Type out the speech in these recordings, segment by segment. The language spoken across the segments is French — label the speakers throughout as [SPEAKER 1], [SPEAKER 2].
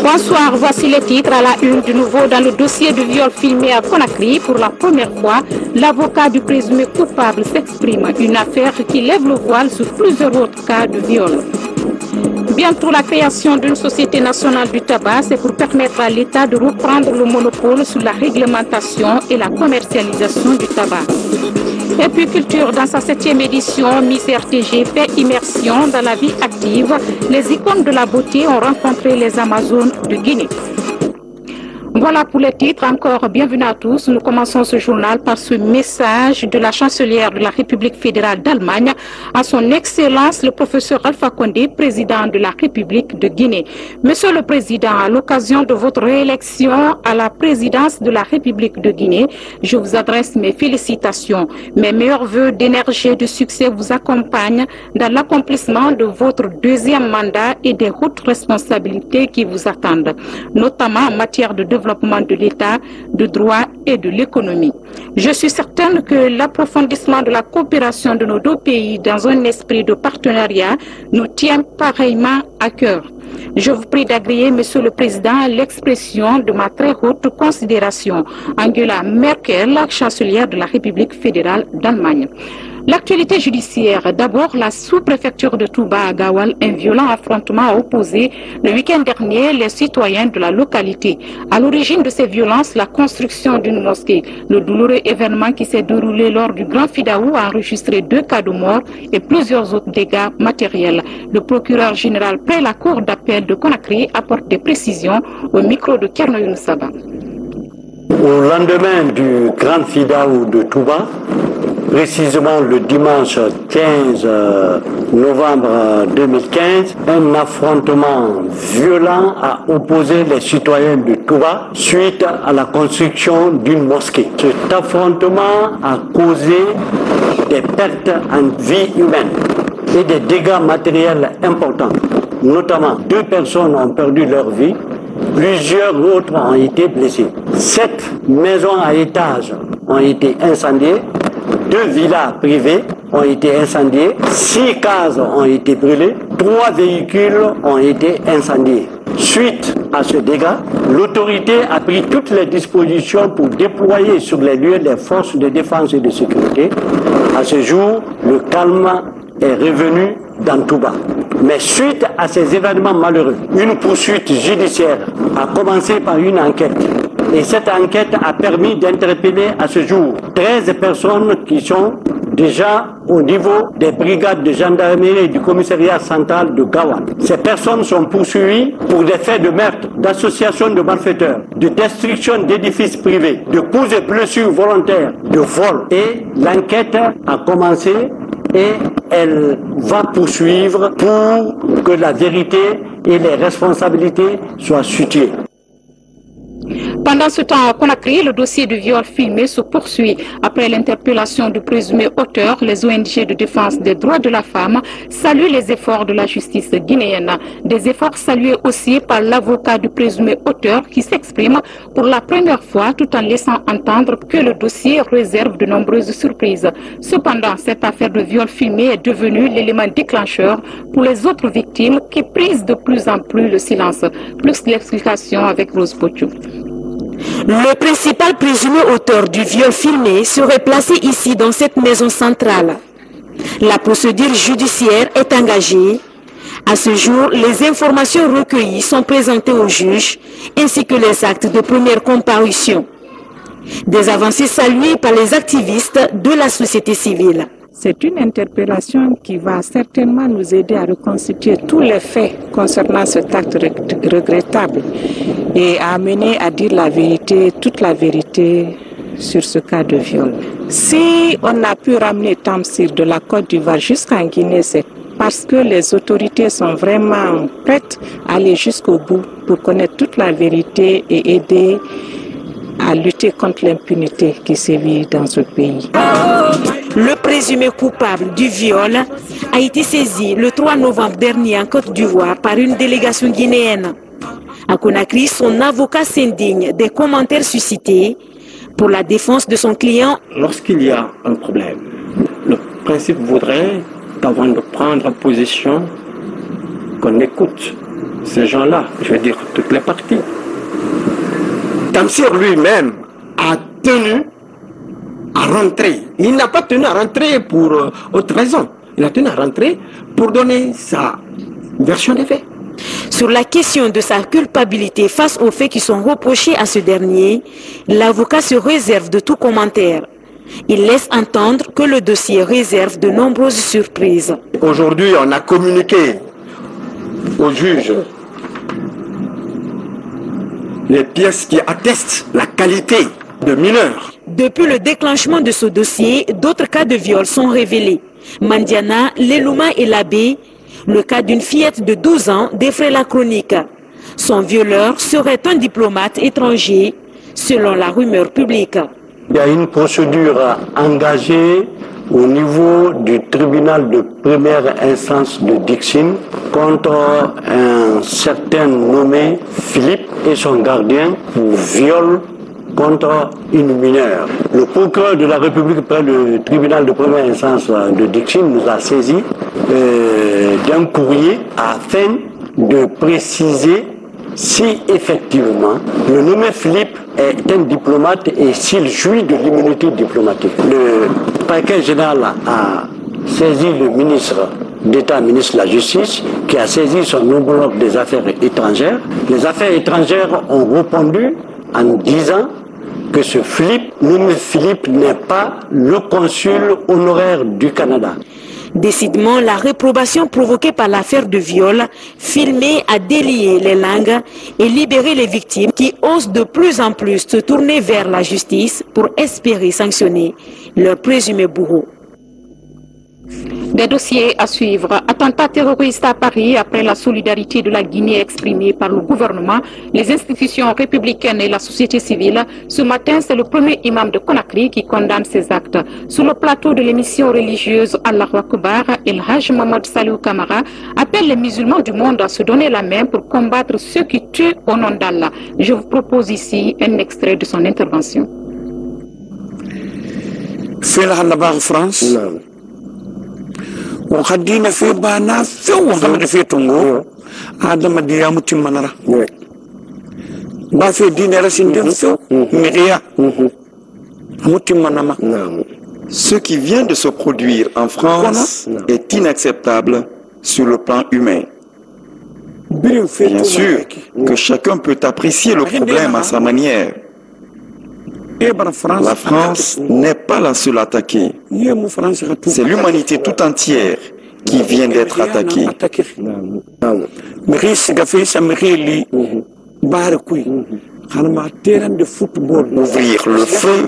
[SPEAKER 1] Bonsoir, voici les titres à la une du nouveau dans le dossier de viol filmé à Conakry. Pour la première fois, l'avocat du présumé coupable s'exprime. Une affaire qui lève le voile sur plusieurs autres cas de viol. Bientôt la création d'une société nationale du tabac, c'est pour permettre à l'État de reprendre le monopole sur la réglementation et la commercialisation du tabac. Et puis culture, dans sa 7e édition, Miss RTG fait immersion dans la vie active. Les icônes de la beauté ont rencontré les Amazones de Guinée. Voilà pour les titres. Encore bienvenue à tous. Nous commençons ce journal par ce message de la chancelière de la République fédérale d'Allemagne à son Excellence le professeur Alpha Condé, président de la République de Guinée. Monsieur le Président, à l'occasion de votre réélection à la présidence de la République de Guinée, je vous adresse mes félicitations. Mes meilleurs vœux d'énergie et de succès vous accompagnent dans l'accomplissement de votre deuxième mandat et des hautes responsabilités qui vous attendent, notamment en matière de développement de l'État, de droit et de l'économie. Je suis certaine que l'approfondissement de la coopération de nos deux pays dans un esprit de partenariat nous tient pareillement à cœur. Je vous prie d'agréer, Monsieur le Président, l'expression de ma très haute considération. Angela Merkel, chancelière de la République fédérale d'Allemagne. L'actualité judiciaire. D'abord, la sous-préfecture de Touba à Gawal, un violent affrontement a opposé le week-end dernier les citoyens de la localité. À l'origine de ces violences, la construction d'une mosquée. Le douloureux événement qui s'est déroulé lors du Grand Fidaou a enregistré 2 cas de mort et plusieurs autres dégâts matériels. Le procureur général près la cour d'appel de Conakry apporte des précisions au micro de Kernoyoun Saba.
[SPEAKER 2] Au lendemain du Grand Fidaou de Touba, précisément le dimanche 15 novembre 2015, un affrontement violent a opposé les citoyens de Touba suite à la construction d'une mosquée. Cet affrontement a causé des pertes en vie humaine et des dégâts matériels importants. Notamment, 2 personnes ont perdu leur vie, plusieurs autres ont été blessés. 7 maisons à étages ont été incendiées, 2 villas privées ont été incendiées, 6 cases ont été brûlées, 3 véhicules ont été incendiés. Suite à ce dégât, l'autorité a pris toutes les dispositions pour déployer sur les lieux les forces de défense et de sécurité. À ce jour, le calme est revenu dans Touba. Mais suite à ces événements malheureux, une poursuite judiciaire a commencé par une enquête. Et cette enquête a permis d'interpeller à ce jour 13 personnes qui sont déjà au niveau des brigades de gendarmerie et du commissariat central de Gawan. Ces personnes sont poursuivies pour des faits de meurtre, d'association de malfaiteurs, de destruction d'édifices privés, de coups et blessures volontaires, de vol. Et l'enquête a commencé et elle va poursuivre pour que la vérité et les responsabilités soient situées.
[SPEAKER 1] Pendant ce temps, à Conakry, le dossier de viol filmé se poursuit. Après l'interpellation du présumé auteur, les ONG de défense des droits de la femme saluent les efforts de la justice guinéenne. Des efforts salués aussi par l'avocat du présumé auteur qui s'exprime pour la première fois tout en laissant entendre que le dossier réserve de nombreuses surprises. Cependant, cette affaire de viol filmé est devenue l'élément déclencheur pour les autres victimes qui prisent de plus en plus le silence. Plus d'explications avec Rose Pochou.
[SPEAKER 3] Le principal présumé auteur du viol filmé serait placé ici dans cette maison centrale. La procédure judiciaire est engagée. À ce jour, les informations recueillies sont présentées au juge ainsi que les actes de première comparution. Des avancées saluées par les activistes de la société civile.
[SPEAKER 4] C'est une interpellation qui va certainement nous aider à reconstituer tous les faits concernant cet acte regrettable et à amener à dire la vérité, toute la vérité sur ce cas de viol. Si on a pu ramener Tamsir de la Côte d'Ivoire jusqu'en Guinée, c'est parce que les autorités sont vraiment prêtes à aller jusqu'au bout pour connaître toute la vérité et aider à lutter contre l'impunité qui sévit dans ce pays.
[SPEAKER 3] Le présumé coupable du viol a été saisi le 3 novembre dernier en Côte d'Ivoire par une délégation guinéenne. À Conakry, son avocat s'indigne des commentaires suscités pour la défense de son client.
[SPEAKER 5] Lorsqu'il y a un problème, le principe voudrait, avant de prendre position, qu'on écoute ces gens-là, je veux dire toutes les parties.
[SPEAKER 6] Tamsir lui-même a tenu à rentrer. Il n'a pas tenu à rentrer pour autre raison. Il a tenu à rentrer pour donner sa version des faits.
[SPEAKER 3] Sur la question de sa culpabilité face aux faits qui sont reprochés à ce dernier, l'avocat se réserve de tout commentaire. Il laisse entendre que le dossier réserve de nombreuses surprises.
[SPEAKER 6] Aujourd'hui, on a communiqué au juge les pièces qui attestent la qualité de mineur.
[SPEAKER 3] Depuis le déclenchement de ce dossier, d'autres cas de viol sont révélés. Mandiana, Lelouma et Labé, le cas d'une fillette de 12 ans défraie la chronique. Son violeur serait un diplomate étranger, selon la rumeur publique.
[SPEAKER 2] Il y a une procédure engagée au niveau du tribunal de première instance de Dixine contre un certain nommé Philippe et son gardien pour viol contre une mineure. Le procureur de la République près le tribunal de première instance de Dixine nous a saisi d'un courrier afin de préciser si effectivement le nommé Philippe est un diplomate et s'il jouit de l'immunité diplomatique. Le parquet général a saisi le ministre d'État, ministre de la Justice, qui a saisi son homologue des affaires étrangères. Les affaires étrangères ont répondu en disant que ce Philippe, nommé Philippe, n'est pas le consul honoraire du Canada.
[SPEAKER 3] Décidément, la réprobation provoquée par l'affaire de viol, filmée a délié les langues et libéré les victimes qui osent de plus en plus se tourner vers la justice pour espérer sanctionner leur présumé bourreau.
[SPEAKER 1] Des dossiers à suivre. Attentat terroriste à Paris après la solidarité de la Guinée exprimée par le gouvernement, les institutions républicaines et la société civile. Ce matin, c'est le premier imam de Conakry qui condamne ces actes. Sur le plateau de l'émission religieuse Allahu Akbar, El Hajj Mohamed Salou Kamara appelle les musulmans du monde à se donner la main pour combattre ceux qui tuent au nom d'Allah. Je vous propose ici un extrait de son intervention.
[SPEAKER 7] C'est la France. وخدينا في بانا فيو خمد في تونغو آدم ديا متمنرا با في دين رسين دين فيو مغيا متمنما.
[SPEAKER 8] Ce qui vient de se produire en France est inacceptable sur le plan humain. Bien sûr que chacun peut apprécier le problème à sa manière. La France n'est pas la seule attaquée. C'est l'humanité tout entière qui vient d'être attaquée. Ouvrir le feu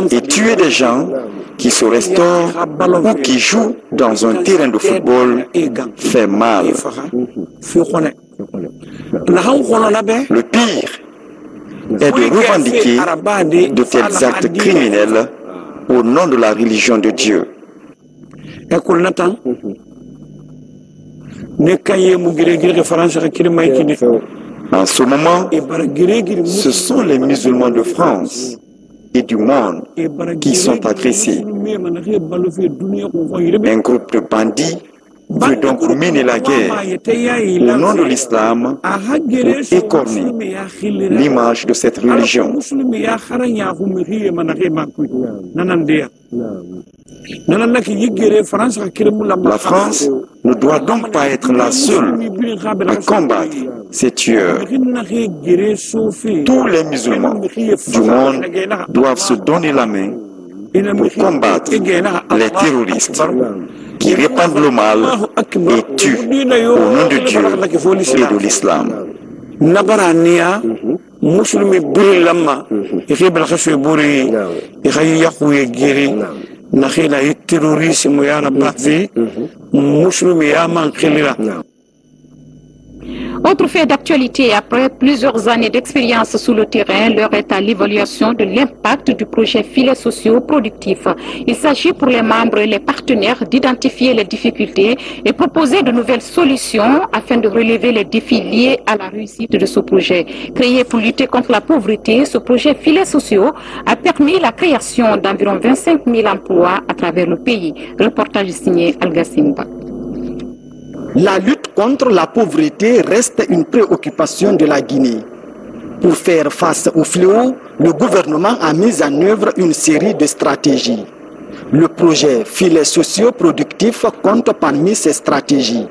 [SPEAKER 8] et tuer des gens qui se restaurent ou qui jouent dans un terrain de football fait mal. Le pire est de revendiquer de tels actes criminels au nom de la religion de Dieu. En ce moment, ce sont les musulmans de France et du monde qui sont agressés. Un groupe de bandits veut donc mener la guerre au nom de l'islam pour écorner l'image de cette religion. La France ne doit donc pas être la seule à combattre ces tueurs. Tous les musulmans du monde doivent se donner la main pour combattre les terroristes qui répandent le mal et tuent au nom de Dieu et de l'islam.
[SPEAKER 7] muslimi buri lamma ikibal khaswe buri ikhayahu yegiri nakhila terrorisme ya rabbi muslimi ya man khilira.
[SPEAKER 1] Autre fait d'actualité, après plusieurs années d'expérience sur le terrain, l'heure est à l'évaluation de l'impact du projet filets sociaux productifs. Il s'agit pour les membres et les partenaires d'identifier les difficultés et proposer de nouvelles solutions afin de relever les défis liés à la réussite de ce projet. Créé pour lutter contre la pauvreté, ce projet filets sociaux a permis la création d'environ 25 000 emplois à travers le pays. Reportage signé Al Gassimba.
[SPEAKER 9] La lutte contre la pauvreté reste une préoccupation de la Guinée. Pour faire face au fléau, le gouvernement a mis en œuvre une série de stratégies. Le projet Filets socio-productifs compte parmi ces stratégies.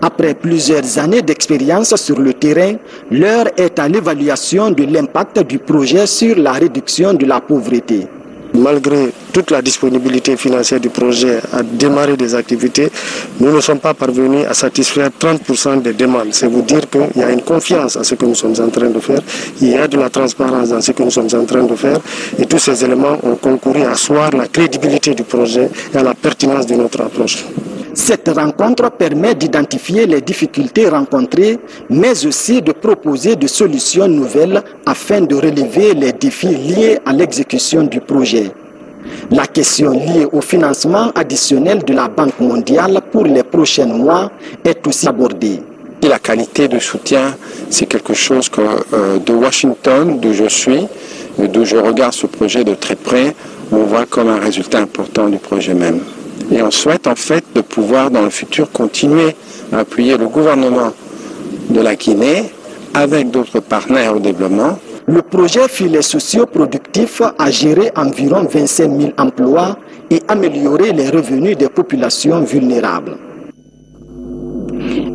[SPEAKER 9] Après plusieurs années d'expérience sur le terrain, l'heure est à l'évaluation de l'impact du projet sur la réduction de la pauvreté.
[SPEAKER 10] Malgré toute la disponibilité financière du projet à démarrer des activités, nous ne sommes pas parvenus à satisfaire 30% des demandes. C'est vous dire qu'il y a une confiance à ce que nous sommes en train de faire, il y a de la transparence dans ce que nous sommes en train de faire, et tous ces éléments ont concouru à asseoir la crédibilité du projet et à la pertinence de notre approche.
[SPEAKER 9] Cette rencontre permet d'identifier les difficultés rencontrées, mais aussi de proposer des solutions nouvelles afin de relever les défis liés à l'exécution du projet. La question liée au financement additionnel de la Banque mondiale pour les prochains mois est aussi abordée.
[SPEAKER 11] Et la qualité de soutien, c'est quelque chose que de Washington, d'où je suis, d'où je regarde ce projet de très près, on voit comme un résultat important du projet même. Et on souhaite en fait de pouvoir dans le futur continuer à appuyer le gouvernement de la Guinée avec d'autres partenaires au développement.
[SPEAKER 9] Le projet Filets socio-productifs a géré environ 25 000 emplois et amélioré les revenus des populations vulnérables.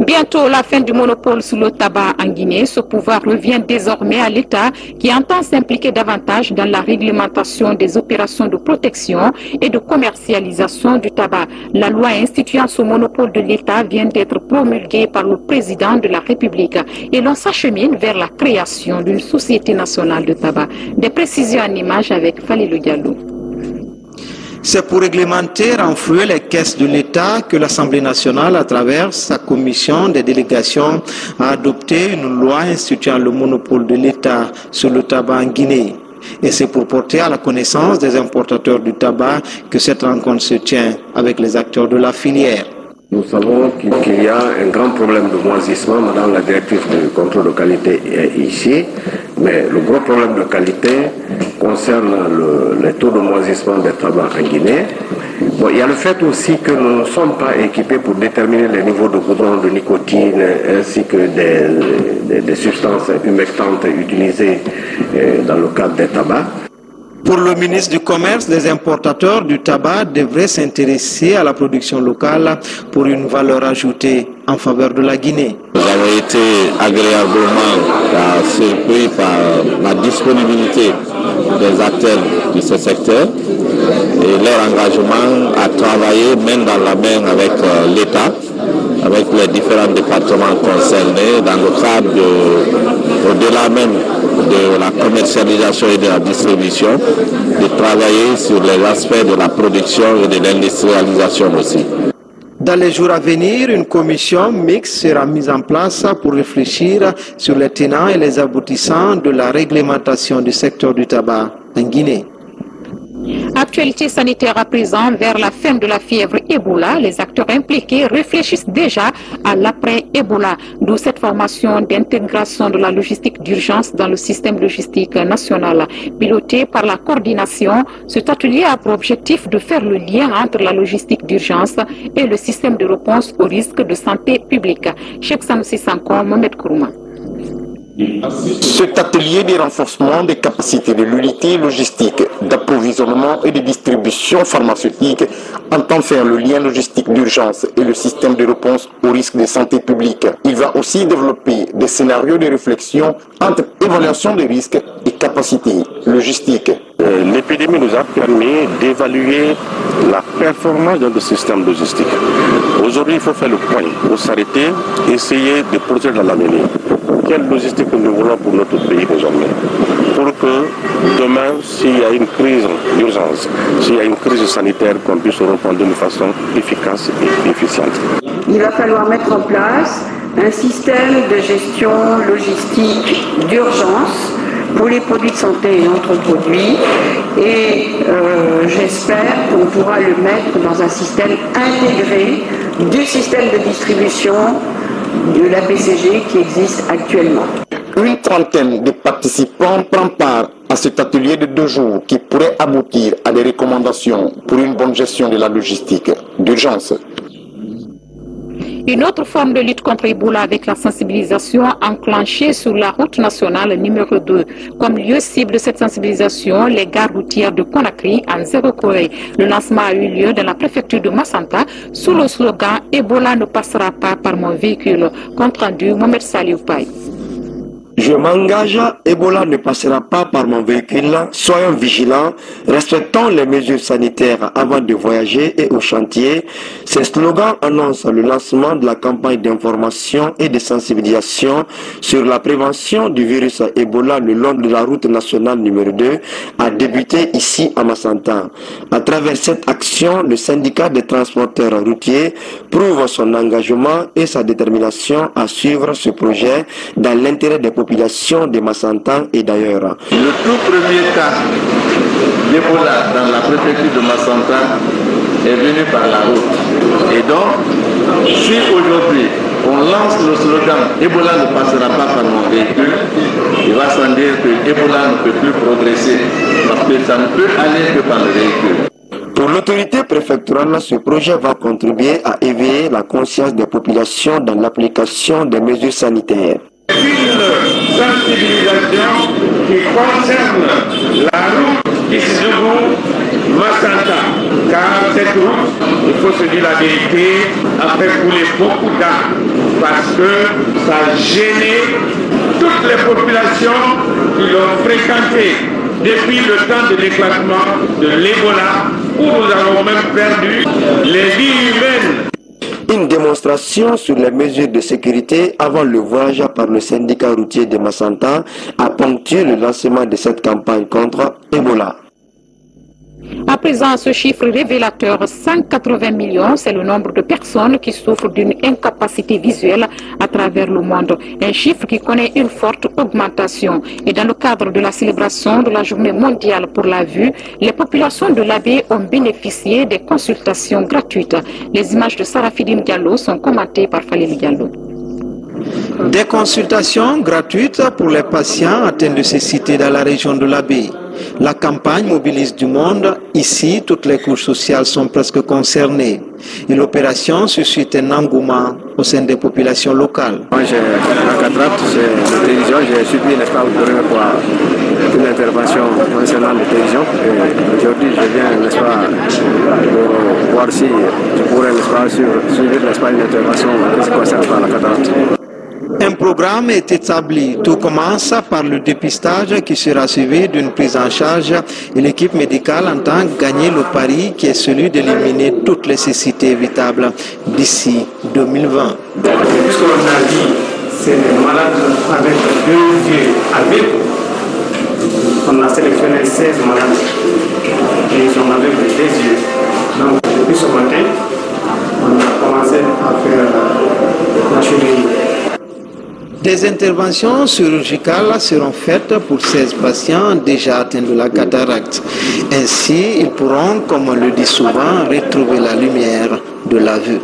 [SPEAKER 1] Bientôt la fin du monopole sur le tabac en Guinée, ce pouvoir revient désormais à l'État qui entend s'impliquer davantage dans la réglementation des opérations de protection et de commercialisation du tabac. La loi instituant ce monopole de l'État vient d'être promulguée par le président de la République et l'on s'achemine vers la création d'une société nationale de tabac. Des précisions en images avec Falilou Diallo.
[SPEAKER 12] C'est pour réglementer, renflouer les caisses de l'État que l'Assemblée nationale, à travers sa commission des délégations, a adopté une loi instituant le monopole de l'État sur le tabac en Guinée. Et c'est pour porter à la connaissance des importateurs du tabac que cette rencontre se tient avec les acteurs de la filière.
[SPEAKER 13] Nous savons qu'il y a un grand problème de moisissement. Madame la directrice du contrôle de qualité est ici, mais le gros problème de qualité concerne les taux de moisissement des tabacs en Guinée. Bon, il y a le fait aussi que nous ne sommes pas équipés pour déterminer les niveaux de goudron, de nicotine, ainsi que des substances humectantes utilisées dans le cadre des tabacs.
[SPEAKER 12] Pour le ministre du Commerce, les importateurs du tabac devraient s'intéresser à la production locale pour une valeur ajoutée en faveur de la Guinée.
[SPEAKER 14] Nous avons été agréablement surpris par la disponibilité des acteurs de ce secteur et leur engagement à travailler main dans la main avec l'État, avec les différents départements concernés dans le cadre au-delà même de la commercialisation et de la distribution, de travailler sur les aspects de la production et de l'industrialisation aussi.
[SPEAKER 12] Dans les jours à venir, une commission mixte sera mise en place pour réfléchir sur les tenants et les aboutissants de la réglementation du secteur du tabac en Guinée.
[SPEAKER 1] Actualité sanitaire à présent, vers la fin de la fièvre Ebola, les acteurs impliqués réfléchissent déjà à l'après-Ebola, d'où cette formation d'intégration de la logistique d'urgence dans le système logistique national. Piloté par la coordination, cet atelier a pour objectif de faire le lien entre la logistique d'urgence et le système de réponse aux risques de santé publique. Cheikh Sanusi Sanko, Mohamed Kourouma.
[SPEAKER 8] Cet atelier de renforcement des capacités de l'unité logistique, d'approvisionnement et de distribution pharmaceutique entend faire le lien logistique d'urgence et le système de réponse aux risques de santé publique. Il va aussi développer des scénarios de réflexion entre évaluation des risques et capacités logistiques.
[SPEAKER 5] L'épidémie nous a permis d'évaluer la performance de notre système logistique. Aujourd'hui, il faut faire le point, il faut s'arrêter, essayer de projeter dans l'avenir. Quelle logistique nous voulons pour notre pays désormais, pour que demain, s'il y a une crise d'urgence, s'il y a une crise sanitaire, qu'on puisse répondre d'une façon efficace et efficiente.
[SPEAKER 15] Il va falloir mettre en place un système de gestion logistique d'urgence pour les produits de santé et autres produits, et j'espère qu'on pourra le mettre dans un système intégré du système de distribution de la BCG qui existe actuellement.
[SPEAKER 8] Une trentaine de participants prend part à cet atelier de 2 jours qui pourrait aboutir à des recommandations pour une bonne gestion de la logistique d'urgence.
[SPEAKER 1] Une autre forme de lutte contre Ebola avec la sensibilisation enclenchée sur la route nationale numéro 2. Comme lieu cible de cette sensibilisation, les gares routières de Conakry en Zéro Corée. Le lancement a eu lieu dans la préfecture de Massanta sous le slogan « Ebola ne passera pas par mon véhicule ». Compte rendu, Mohamed Saliou Paye.
[SPEAKER 6] Je m'engage, Ebola ne passera pas par mon véhicule. Soyons vigilants, respectons les mesures sanitaires avant de voyager et au chantier. Ces slogans annoncent le lancement de la campagne d'information et de sensibilisation sur la prévention du virus Ebola le long de la route nationale numéro 2 a débuté ici à Massanta. À travers cette action, le syndicat des transporteurs routiers prouve son engagement et sa détermination à suivre ce projet dans l'intérêt des populations de Massanta et d'ailleurs.
[SPEAKER 16] Le tout premier cas d'Ebola dans la préfecture de Massanta est venu par la route. Et donc, si aujourd'hui on lance le slogan « Ebola ne passera pas par mon véhicule », il va sans dire que Ebola ne peut plus progresser parce que ça ne peut aller que par le véhicule.
[SPEAKER 6] Pour l'autorité préfectorale, ce projet va contribuer à éveiller la conscience des populations dans l'application des mesures sanitaires.
[SPEAKER 16] Une sensibilisation qui concerne la route Kissougou-Massanta, car cette route, il faut se dire la vérité, a fait couler beaucoup d'âmes parce que ça a gêné toutes les populations qui l'ont fréquenté depuis le temps de l'éclatement de l'Ebola, où nous avons même perdu les vies humaines.
[SPEAKER 6] Une démonstration sur les mesures de sécurité avant le voyage par le syndicat routier de Massanta a ponctué le lancement de cette campagne contre Ebola.
[SPEAKER 1] À présent, ce chiffre révélateur, 180 millions, c'est le nombre de personnes qui souffrent d'une incapacité visuelle à travers le monde. Un chiffre qui connaît une forte augmentation. Et dans le cadre de la célébration de la Journée mondiale pour la vue, les populations de l'Abbé ont bénéficié des consultations gratuites. Les images de Sarafidine Diallo sont commentées par Falil Diallo.
[SPEAKER 12] Des consultations gratuites pour les patients atteints de cécité dans la région de l'Abbé. La campagne mobilise du monde. Ici, toutes les couches sociales sont presque concernées. Et l'opération suscite un engouement au sein des populations locales.
[SPEAKER 17] Moi, j'ai la cataracte, c'est la télévision. J'ai subi, n'est-ce pas, une intervention concernant la télévision. Aujourd'hui, je viens, n'est-ce pas, pour voir si je pourrais, n'est-ce pas, suivre, n'est-ce pas, une intervention qui se concerne par la cataracte.
[SPEAKER 12] Un programme est établi. Tout commence par le dépistage qui sera suivi d'une prise en charge et l'équipe médicale entend gagner le pari qui est celui d'éliminer toutes les cécités évitables d'ici 2020.
[SPEAKER 18] Puisqu'on a dit c'est des malades avec 2 yeux aveugles, on a sélectionné 16 malades et ils sont aveugles de 2 yeux. Donc depuis ce matin, on a commencé à faire la chirurgie.
[SPEAKER 12] Des interventions chirurgicales seront faites pour 16 patients déjà atteints de la cataracte. Ainsi, ils pourront, comme on le dit souvent, retrouver la lumière de la vue.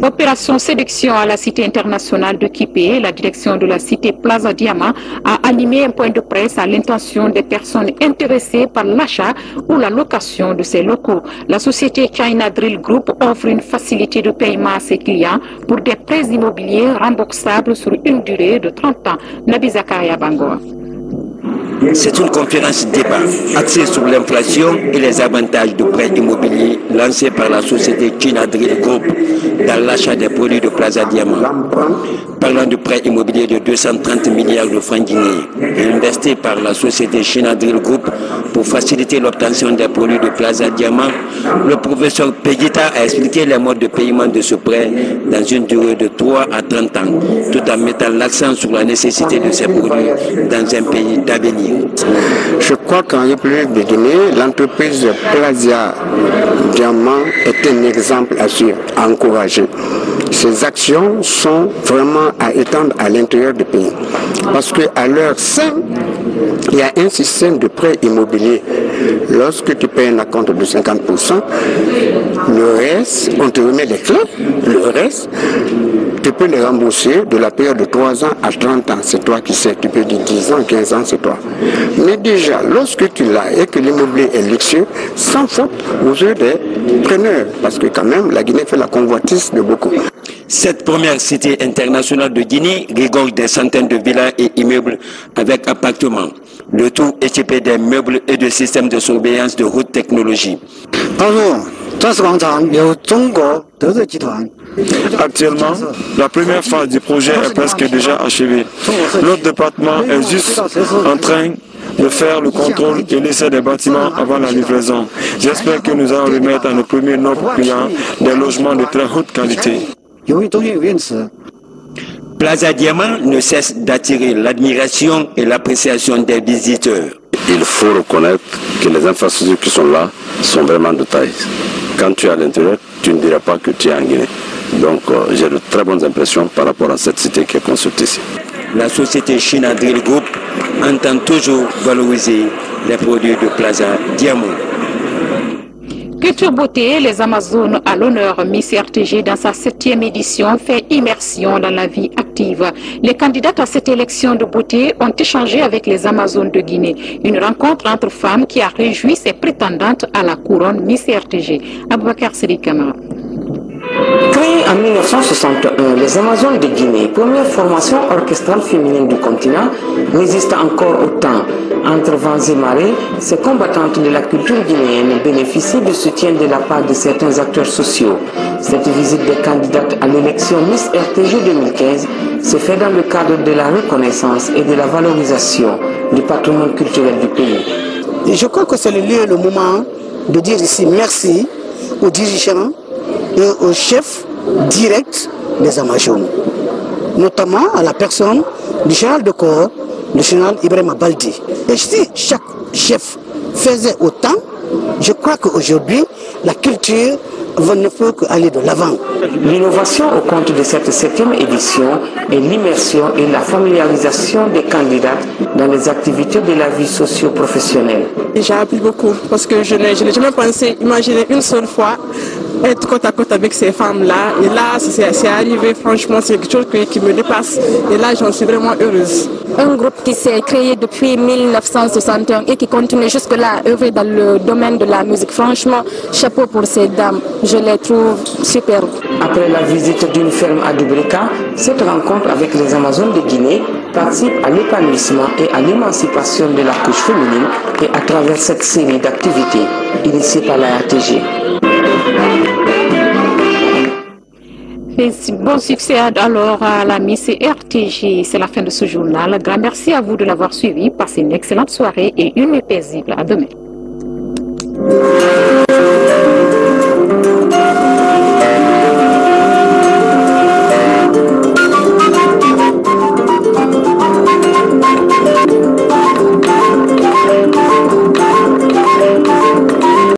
[SPEAKER 1] Opération séduction à la cité internationale de Kipé, la direction de la cité Plaza Diamant a animé un point de presse à l'intention des personnes intéressées par l'achat ou la location de ces locaux. La société China Drill Group offre une facilité de paiement à ses clients pour des prêts immobiliers remboursables sur une durée de 30 ans. Nabi Zakaria Bangoa.
[SPEAKER 19] C'est une conférence débat axée sur l'inflation et les avantages de prêts immobiliers lancée par la société China Drill Group dans l'achat des produits de Plaza Diamant. Parlant de prêts immobiliers de 230 milliards de francs guinéens investis par la société China Drill Group pour faciliter l'obtention des produits de Plaza Diamant, le professeur Peguita a expliqué les modes de paiement de ce prêt dans une durée de 3 à 30 ans, tout en mettant l'accent sur la nécessité de ces produits dans un pays d'avenir.
[SPEAKER 20] Je crois qu'en République de Guinée, l'entreprise Plaza Diamant est un exemple à suivre, à encourager. Ces actions sont vraiment à étendre à l'intérieur du pays. Parce qu'à l'heure saine, il y a un système de prêt immobilier. Lorsque tu payes un acompte de 50%, le reste, on te remet les clés, le reste, tu peux les rembourser de la période de 3 ans à 30 ans. C'est toi qui sais, tu peux dire 10 ans, 15 ans, c'est toi. Mais déjà, lorsque tu l'as et que l'immobilier est luxueux, sans faute aux yeux des preneurs. Parce que quand même, la Guinée fait la convoitise de beaucoup.
[SPEAKER 19] Cette première cité internationale de Guinée regorge des centaines de villas et immeubles avec appartements. Le tout équipé des meubles et de systèmes de surveillance de haute technologie.
[SPEAKER 8] Actuellement, la première phase du projet est presque déjà achevée. Notre département est juste en train de faire le contrôle et l'essai des bâtiments avant la livraison. J'espère que nous allons remettre à nos premiers nobles clients des logements de très haute qualité.
[SPEAKER 19] Plaza Diamant ne cesse d'attirer l'admiration et l'appréciation des visiteurs.
[SPEAKER 5] Il faut reconnaître que les infrastructures qui sont là sont vraiment de taille. Quand tu es à l'intérieur, tu ne diras pas que tu es en Guinée. Donc j'ai de très bonnes impressions par rapport à cette cité qui est construite ici.
[SPEAKER 19] La société China Drill Group entend toujours valoriser les produits de Plaza Diamant.
[SPEAKER 1] Culture Beauté, les Amazones à l'honneur. Miss RTG dans sa 7e édition fait immersion dans la vie active. Les candidates à cette élection de beauté ont échangé avec les Amazones de Guinée. Une rencontre entre femmes qui a réjoui ses prétendantes à la couronne Miss RTG. Aboubakar Seri Kamara.
[SPEAKER 21] Créée en 1961, les Amazones de Guinée, première formation orchestrale féminine du continent, résistent encore au temps. Entre vents et marées, ces combattantes de la culture guinéenne bénéficient du soutien de la part de certains acteurs sociaux. Cette visite des candidates à l'élection Miss RTG 2015 se fait dans le cadre de la reconnaissance et de la valorisation du patrimoine culturel du pays.
[SPEAKER 22] Et je crois que c'est le lieu et le moment de dire ici merci aux dirigeants et au chef direct des Amazones, notamment à la personne du général de corps, le général Ibrahima Baldi. Et si chaque chef faisait autant, je crois qu'aujourd'hui, la culture ne peut qu'aller de l'avant.
[SPEAKER 21] L'innovation au compte de cette 7e édition est l'immersion et la familiarisation des candidats dans les activités de la vie socio-professionnelle.
[SPEAKER 23] J'ai appris beaucoup parce que je n'ai jamais pensé imaginer une seule fois être côte à côte avec ces femmes-là. Et là, c'est arrivé, franchement, c'est quelque chose qui me dépasse. Et là, j'en suis vraiment heureuse.
[SPEAKER 24] Un groupe qui s'est créé depuis 1961 et qui continue jusque-là à œuvrer dans le domaine de la musique. Franchement, chapeau pour ces dames. Je les trouve superbes.
[SPEAKER 21] Après la visite d'une ferme à Dubrika, cette rencontre avec les Amazones de Guinée participe à l'épanouissement et à l'émancipation de la couche féminine et à travers cette série d'activités initiées par la RTG.
[SPEAKER 1] Bon succès alors à la Miss RTG. C'est la fin de ce journal. Grand merci à vous de l'avoir suivi. Passez une excellente soirée et une nuit paisible. À demain.